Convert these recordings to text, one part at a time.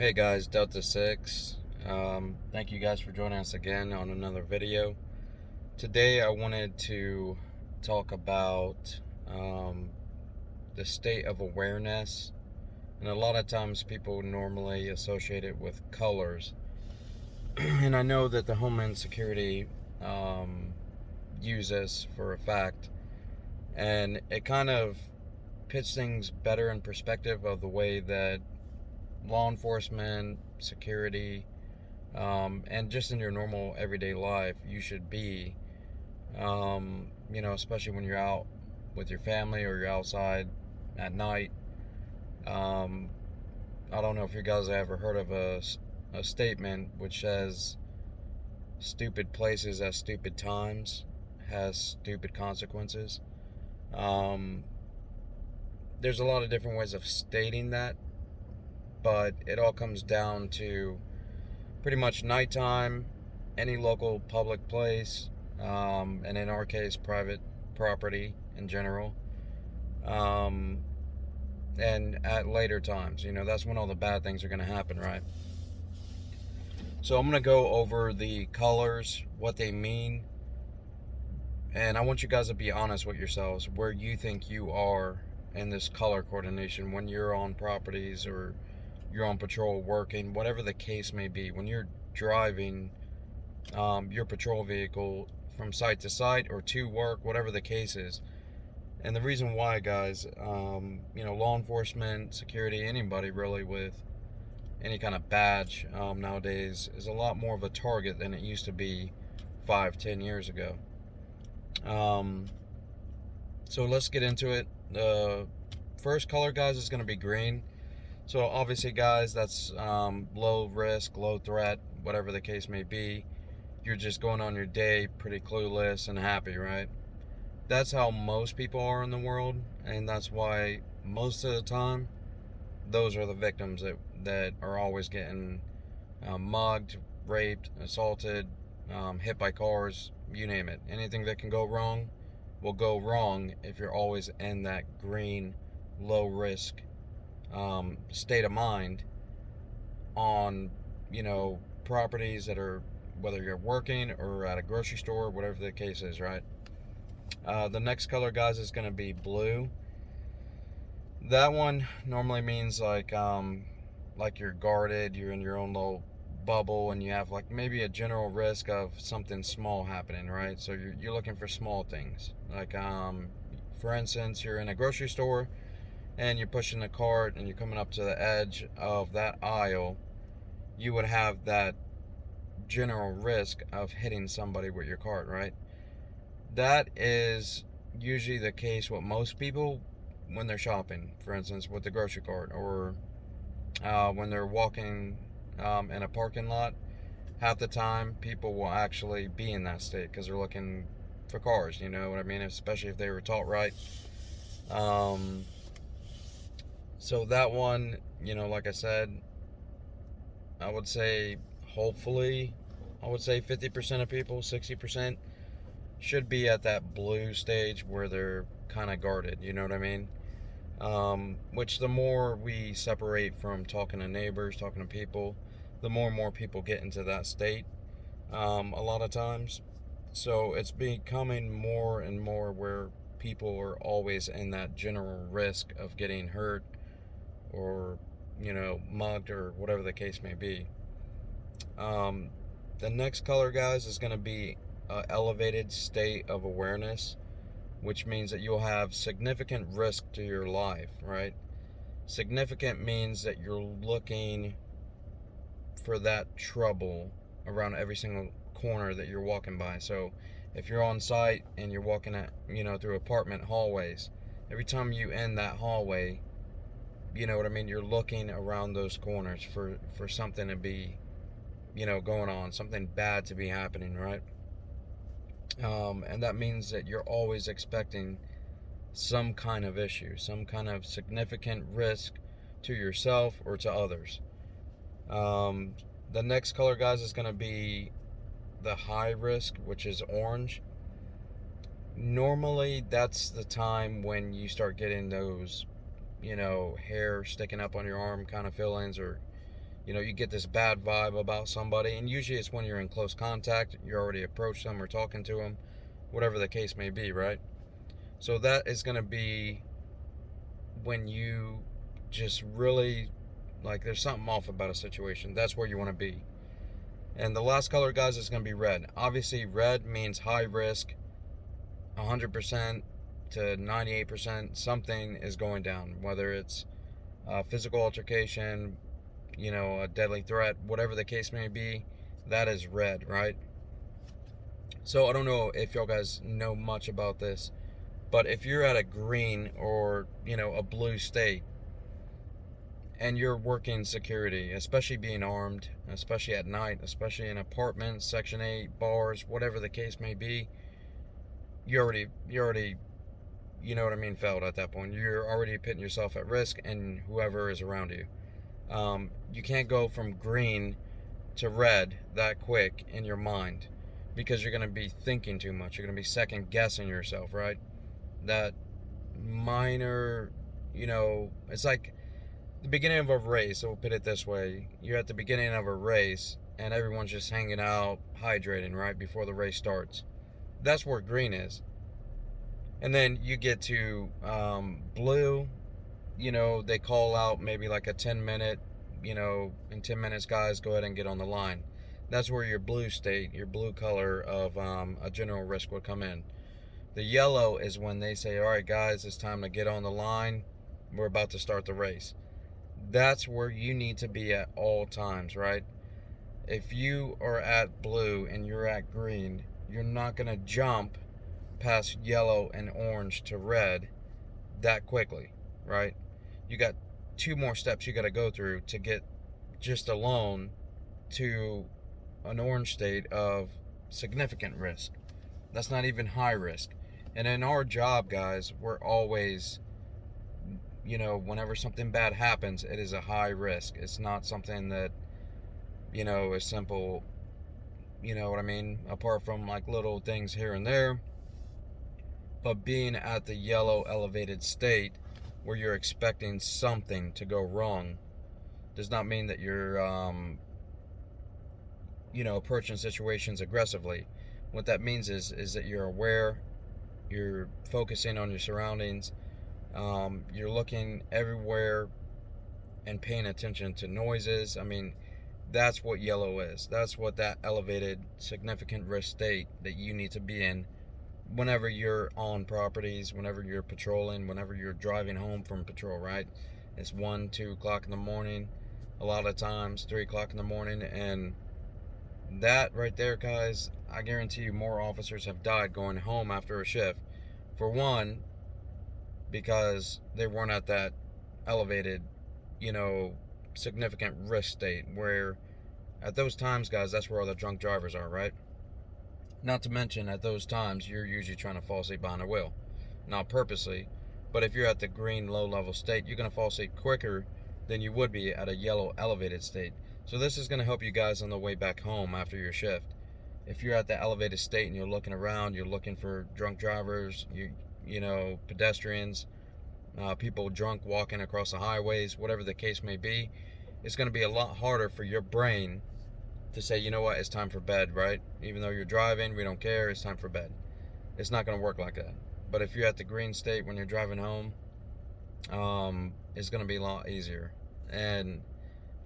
Hey guys, Delta 6. Thank you guys for joining us again on another video. Today I wanted to talk about the state of awareness. And a lot of times people normally associate it with colors. And I know that the Homeland Security use this for a fact. And it kind of puts things better in perspective of the way that law enforcement, security, and just in your normal everyday life, you should be, especially when you're out with your family or you're outside at night. Um, I don't know if you guys have ever heard of a statement which says, stupid places at stupid times has stupid consequences. Um, there's a lot of different ways of stating that, but it all comes down to pretty much nighttime, any local public place, and in our case, private property in general, um, and at later times. That's when all the bad things are going to happen, right? So I'm going to go over the colors, what they mean, and I want you guys to be honest with yourselves where you think you are in this color coordination when you're on properties or you're on patrol working, whatever the case may be. When you're driving your patrol vehicle from site to site or to work, whatever the case is. And the reason why, guys, law enforcement, security, anybody really with any kind of badge nowadays is a lot more of a target than it used to be 5, 10 years ago. Um, so let's get into it. The first color, guys, is going to be green. So obviously, guys, that's low risk, low threat, whatever the case may be. You're just going on your day pretty clueless and happy, right? That's how most people are in the world, and that's why most of the time those are the victims that are always getting mugged, raped, assaulted, hit by cars, you name it. Anything that can go wrong will go wrong if you're always in that green, low risk state of mind on, properties that are, whether you're working or at a grocery store, whatever the case is, right? The next color, guys, is going to be blue. That one normally means like you're guarded, you're in your own little bubble, and you have like maybe a general risk of something small happening, right? So you're looking for small things, like for instance, you're in a grocery store and you're pushing the cart and you're coming up to the edge of that aisle. You would have that general risk of hitting somebody with your cart, right? That is usually the case with most people when they're shopping, for instance, with the grocery cart, or when they're walking in a parking lot. Half the time, people will actually be in that state because they're looking for cars, you know what I mean? Especially if they were taught right. Um, so that one, like I said, I would say hopefully, I would say 50% of people, 60% should be at that blue stage where they're kind of guarded, you know what I mean? Which the more we separate from talking to neighbors, talking to people, the more and more people get into that state a lot of times. So it's becoming more and more where people are always in that general risk of getting hurt or, mugged or whatever the case may be. Um, the next color, guys, is going to be elevated state of awareness, which means that you'll have significant risk to your life, right? Significant means that you're looking for that trouble around every single corner that you're walking by. So if you're on site and you're walking at, through apartment hallways, every time you end that hallway, you know what I mean, you're looking around those corners for something to be, going on, something bad to be happening, right? And that means that you're always expecting some kind of issue, some kind of significant risk to yourself or to others. Um, the next color, guys, is going to be the high risk, which is orange. Normally, that's the time when you start getting those, hair sticking up on your arm kind of feelings, or You know, you get this bad vibe about somebody, and usually it's when you're in close contact, you already approached them or talking to them, whatever the case may be, right? So that is going to be when you just really, like, there's something off about a situation. That's where you want to be. And the last color, guys, is going to be red. Obviously, red means high risk, 100% to 98%. Something is going down, whether it's physical altercation, you know, a deadly threat, whatever the case may be. That is red, right? So I don't know if y'all guys know much about this, but if you're at a green or, you know, a blue state, and you're working security, especially being armed, especially at night, especially in apartments, Section 8, bars, whatever the case may be, you already, you know what I mean, failed at that point. You're already putting yourself at risk and whoever is around you. You can't go from green to red that quick in your mind, because you're going to be thinking too much. You're going to be second guessing yourself, right? That minor, you know, it's like the beginning of a race. So we'll put it this way: you're at the beginning of a race and everyone's just hanging out, hydrating right before the race starts. That's where green is. And then you get to blue. You know, they call out maybe like a 10-minute, you know, in 10 minutes, guys, go ahead and get on the line. That's where your blue state, your blue color of a general risk would come in. The yellow is when they say, all right, guys, it's time to get on the line. We're about to start the race. That's where you need to be at all times, right? If you are at blue and you're at green, you're not going to jump past yellow and orange to red that quickly, right? You got 2 more steps you got to go through to get just alone to an orange state of significant risk. That's not even high risk. And in our job, guys, we're always, you know, whenever something bad happens, it is a high risk. It's not something that, you know, is simple, you know what I mean? Apart from like little things here and there. But being at the yellow elevated state where you're expecting something to go wrong does not mean that you're, you know, approaching situations aggressively. What that means is that you're aware, you're focusing on your surroundings, you're looking everywhere and paying attention to noises. I mean, that's what yellow is. That's what that elevated significant risk state that you need to be in whenever you're on properties, whenever you're patrolling, whenever you're driving home from patrol, right? It's 1, 2 o'clock in the morning, a lot of times 3 o'clock in the morning, and that right there, guys, I guarantee you more officers have died going home after a shift. For one, because they weren't at that elevated, you know, significant risk state where at those times, guys, that's where all the drunk drivers are, right? Not to mention, at those times, you're usually trying to fall asleep behind the wheel. Not purposely, but if you're at the green low-level state, you're going to fall asleep quicker than you would be at a yellow elevated state. So this is going to help you guys on the way back home after your shift. If you're at the elevated state and you're looking around, you're looking for drunk drivers, you know, pedestrians, people drunk walking across the highways, whatever the case may be, it's going to be a lot harder for your brain to say, you know what, it's time for bed, right? Even though you're driving, we don't care, it's time for bed. It's not going to work like that. But if you're at the green state when you're driving home, it's going to be a lot easier. And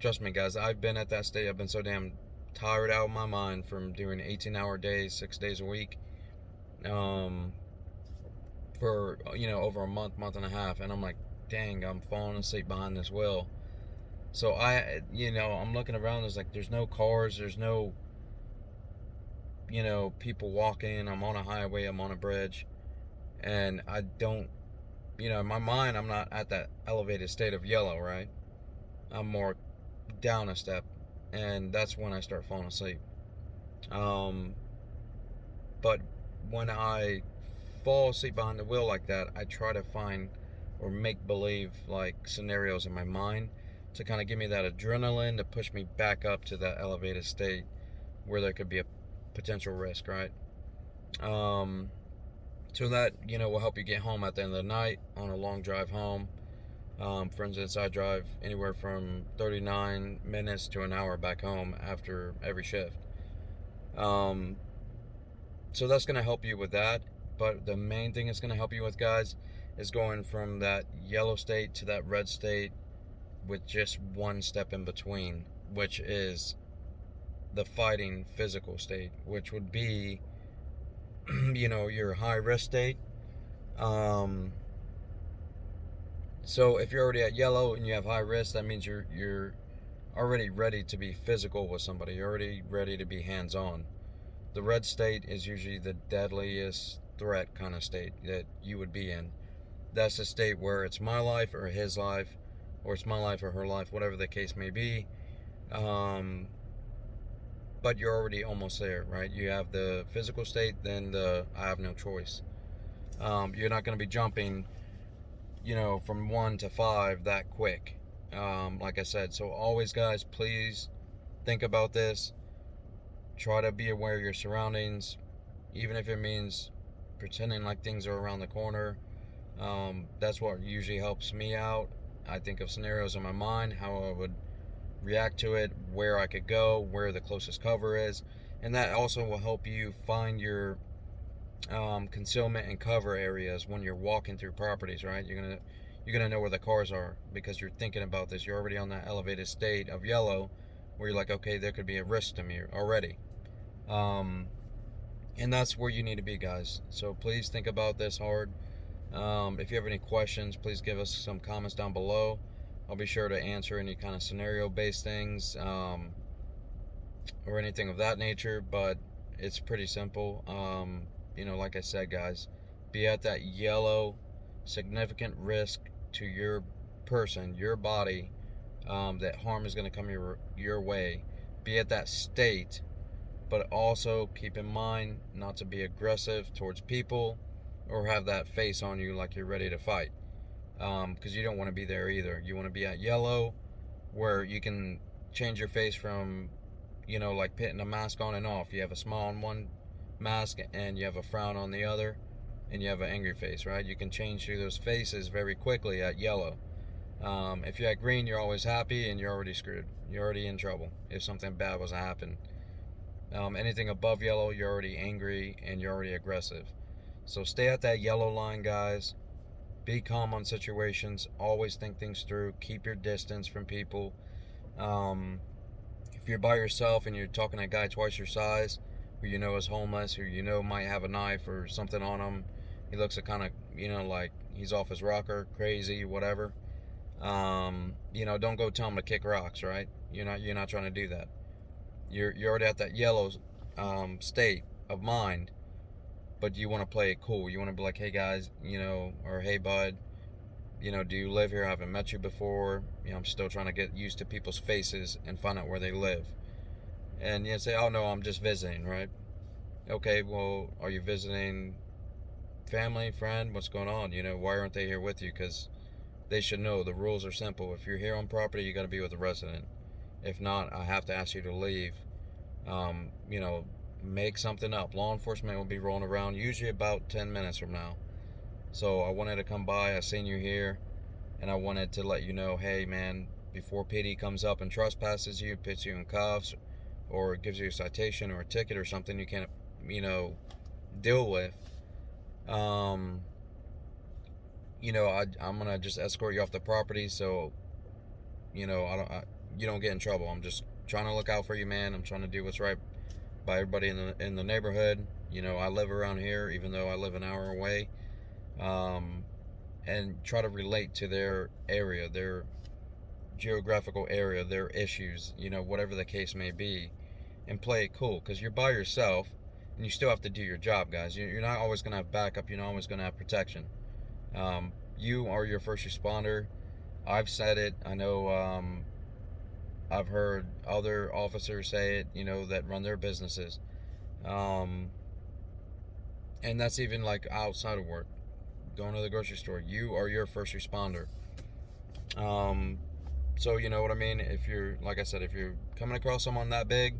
trust me, guys, I've been at that state. I've been so damn tired out of my mind from doing 18-hour days, 6 days a week, for, you know, over a month and a half. And I'm like, dang, I'm falling asleep behind this wheel. So you know, I'm looking around, there's no cars, there's no, you know, people walking. I'm on a highway, I'm on a bridge, and I don't, you know, in my mind, I'm not at that elevated state of yellow, right? I'm more down a step, and that's when I start falling asleep. But when I fall asleep behind the wheel like that, I try to find or make believe like scenarios in my mind to kind of give me that adrenaline to push me back up to that elevated state where there could be a potential risk, right? So that, you know, will help you get home at the end of the night on a long drive home. For instance, I drive anywhere from 39 minutes to an hour back home after every shift. Um, so that's going to help you with that. But the main thing it's going to help you with, guys, is going from that yellow state to that red state with just one step in between, which is the fighting physical state, which would be, your high risk state. Um, so if you're already at yellow and you have high risk, that means you're already ready to be physical with somebody. You're already ready to be hands on. The red state is usually the deadliest threat kind of state that you would be in. That's a state where it's my life or his life, or it's my life or her life, whatever the case may be. But you're already almost there, right? You have the physical state, then the I have no choice. You're not going to be jumping, from 1 to 5 that quick. Like I said, so always, guys, please think about this. Try to be aware of your surroundings, even if it means pretending like things are around the corner. That's what usually helps me out. I think of scenarios in my mind, how I would react to it, where I could go, where the closest cover is, and that also will help you find your concealment and cover areas when you're walking through properties. Right, you're gonna know where the cars are because you're thinking about this. You're already on that elevated state of yellow, where you're like, okay, there could be a risk to me already. And that's where you need to be, guys. So please think about this hard. If you have any questions, please give us some comments down below. I'll be sure to answer any kind of scenario-based things or anything of that nature, but it's pretty simple. Like I said, guys, be at that yellow, significant risk to your person, your body, that harm is going to come your way. Be at that state, but also keep in mind not to be aggressive towards people or have that face on you like you're ready to fight, because you don't want to be there either. You want to be at yellow where you can change your face from, like putting a mask on and off. You have a smile on one mask and you have a frown on the other, and you have an angry face, right? You can change through those faces very quickly at yellow. If you're at green, you're always happy and you're already screwed. You're already in trouble if something bad was to happen. Anything above yellow, you're already angry and you're already aggressive. So stay at that yellow line, guys. Be calm on situations. Always think things through. Keep your distance from people. If you're by yourself and you're talking to a guy twice your size, who you know is homeless, who you know might have a knife or something on him, he looks kind of, like he's off his rocker, crazy, whatever. Don't go tell him to kick rocks, right? You're not trying to do that. You're already at that yellow state of mind, but you want to play it cool. You want to be like, hey guys, or hey bud, do you live here? I haven't met you before. I'm still trying to get used to people's faces and find out where they live. And say, oh no, I'm just visiting, right? Okay, well, are you visiting family, friend? What's going on? Why aren't they here with you? Because they should know the rules are simple. If you're here on property, you got to be with a resident. If not, I have to ask you to leave. Make something up. Law enforcement will be rolling around usually about 10 minutes from now. So I wanted to come by. I seen you here, and I wanted to let you know, hey man, before PD comes up and trespasses you, puts you in cuffs, or gives you a citation or a ticket or something you can't, deal with. I'm gonna just escort you off the property, so you don't get in trouble. I'm just trying to look out for you, man. I'm trying to do what's right by everybody in the neighborhood. I live around here, even though I live an hour away, and try to relate to their area, their geographical area, their issues, whatever the case may be, and play it cool, because you're by yourself and you still have to do your job, guys. You're not always going to have backup. You're not always going to have protection. You are your first responder. I've said it. I know I've heard other officers say it, that run their businesses. And that's even like outside of work, going to the grocery store. You are your first responder. So you know what I mean? If you're, like I said, if you're coming across someone that big,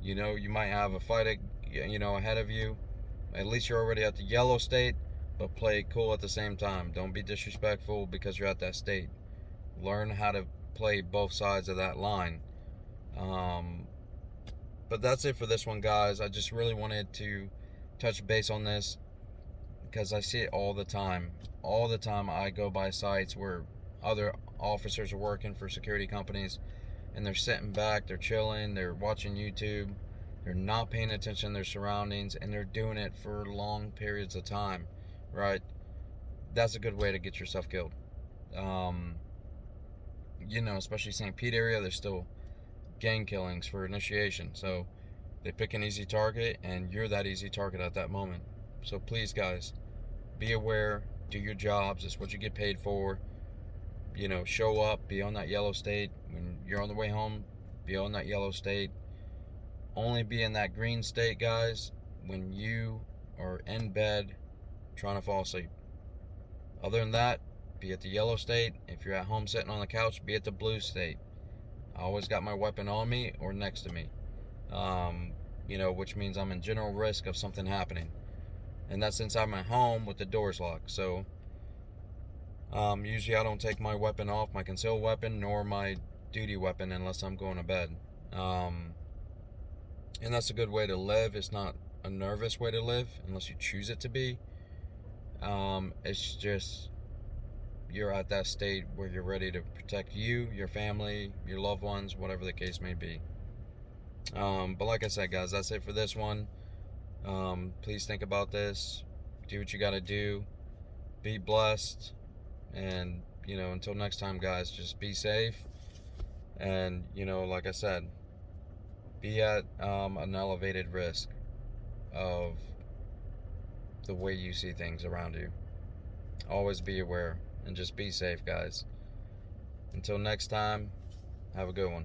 you might have a fight, ahead of you. At least you're already at the yellow state, but play it cool at the same time. Don't be disrespectful because you're at that state. Learn how to play both sides of that line. But that's it for this one, guys. I just really wanted to touch base on this because I see it all the time. All the time I go by sites where other officers are working for security companies and they're sitting back, they're chilling, they're watching YouTube, they're not paying attention to their surroundings, and they're doing it for long periods of time, right? That's a good way to get yourself killed. Especially St. Pete area, there's still gang killings for initiation. So they pick an easy target, and you're that easy target at that moment. So please, guys, be aware, do your jobs. It's what you get paid for. Show up, be on that yellow state. When you're on the way home, be on that yellow state. Only be in that green state, guys, when you are in bed trying to fall asleep. Other than that, be at the yellow state. If you're at home sitting on the couch, be at the blue state. I always got my weapon on me or next to me, which means I'm in general risk of something happening. And that's since I'm at home with the doors locked. So usually I don't take my weapon off, my concealed weapon, nor my duty weapon unless I'm going to bed. And that's a good way to live. It's not a nervous way to live unless you choose it to be. It's just you're at that state where you're ready to protect you, your family, your loved ones, whatever the case may be. But like I said, guys, that's it for this one. Please think about this. Do what you got to do. Be blessed. And, until next time, guys, just be safe. And, like I said, be at an elevated risk of the way you see things around you. Always be aware and just be safe, guys. Until next time, have a good one.